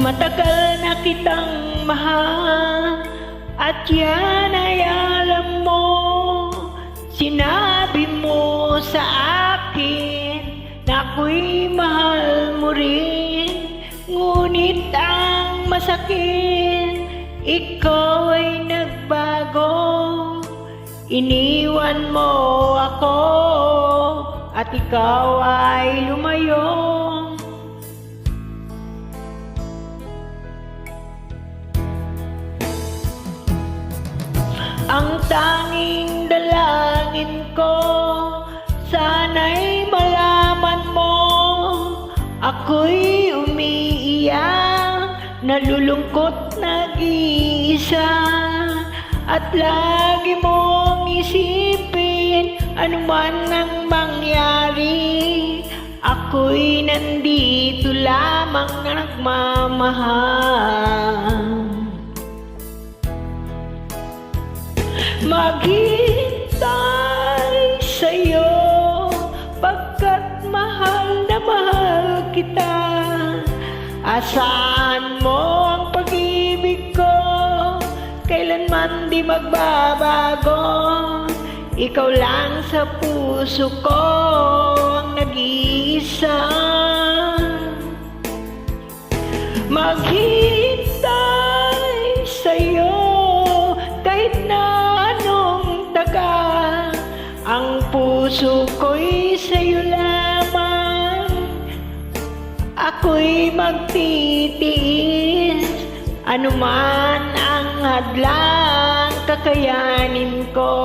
Matagal na kitang mahal at yan ay alam mo. Sinabi mo sa akin na ako'y mahal mo rin. Ngunit ang masakit, ikaw ay nagbago. Iniwan mo ako at ikaw ay lumayo. Ang tanging dalangin ko, sana'y malaman mo, ako'y umiiyak, nalulungkot nag-iisa. At lagi mong isipin, anuman ang mangyari, ako'y nandito lamang na nagmamahal. Maghintay sa'yo, pagkat mahal na mahal kita. Asahan mo ang pag-ibig ko, kailanman di magbabago. Ikaw lang sa puso ko ang nag-iisa. Maghintay sa'yo, kahit na anong tagal, ang puso ko'y sa'yo lamang. Ako'y magtitiis, anuman ang hadlang, kakayanin ko.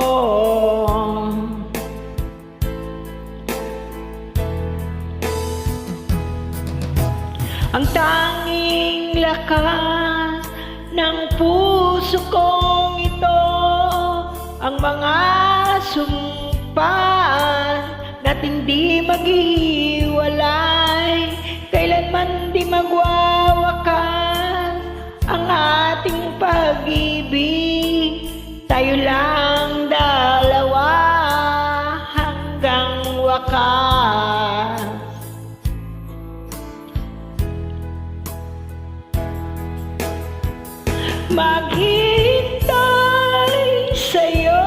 Ang tanging lakas ng puso kong ito, ang mga sumpaan na't hindi maghihiwalay, kailanman di magwawakas ang ating pag-ibig. Tayo lang dalawa hanggang wakas. Maghintay sa'yo,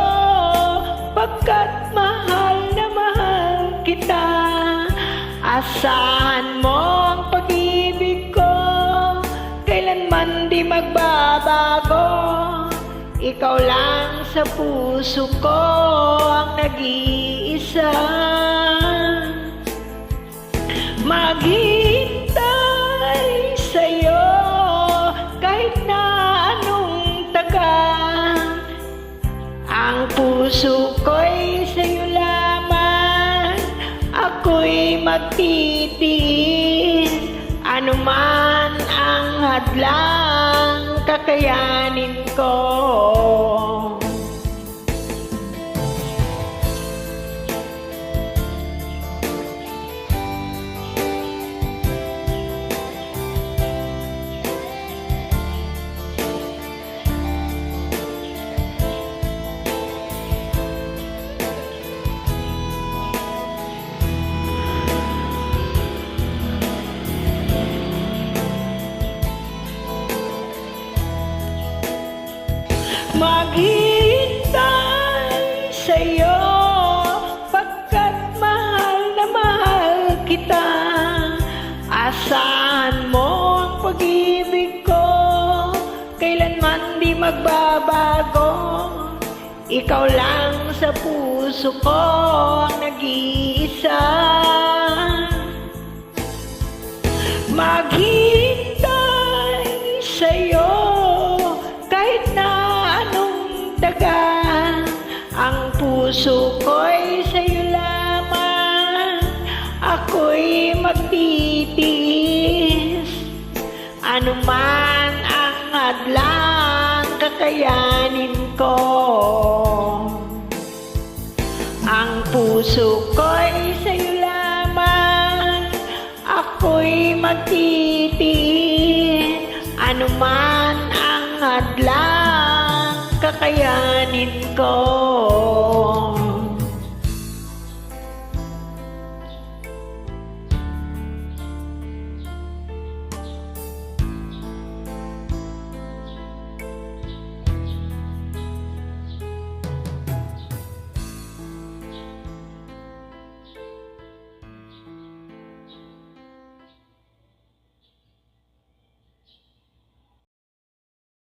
pagkat mahal na mahal kita. Asahan mo ang pag-ibig ko, kailanman di magbabago. Ikaw lang sa puso ko ang nag-iisa. Maghintay sa'yo, kahit na anong tagal, ang puso ko'y sa'yo lamang. Ako'y magtitiis, anuman ang hadlang, kakayanin ko. Maghintay sa'yo, pagkat mahal na mahal kita. Asahan mo ang pag-ibig ko, kailanman di magbabago. Ikaw lang sa puso ko ang nag-iisa. Maghintay sa'yo, kahit na anong tagal, ang puso ko'y sa'yo lamang. Ako'y magtitiis, anuman ang hadlang, kakayanin ko. Ang puso ko'y sa'yo lamang. Ako'y magtitiis, anuman ang hadlang, kakayanin ko.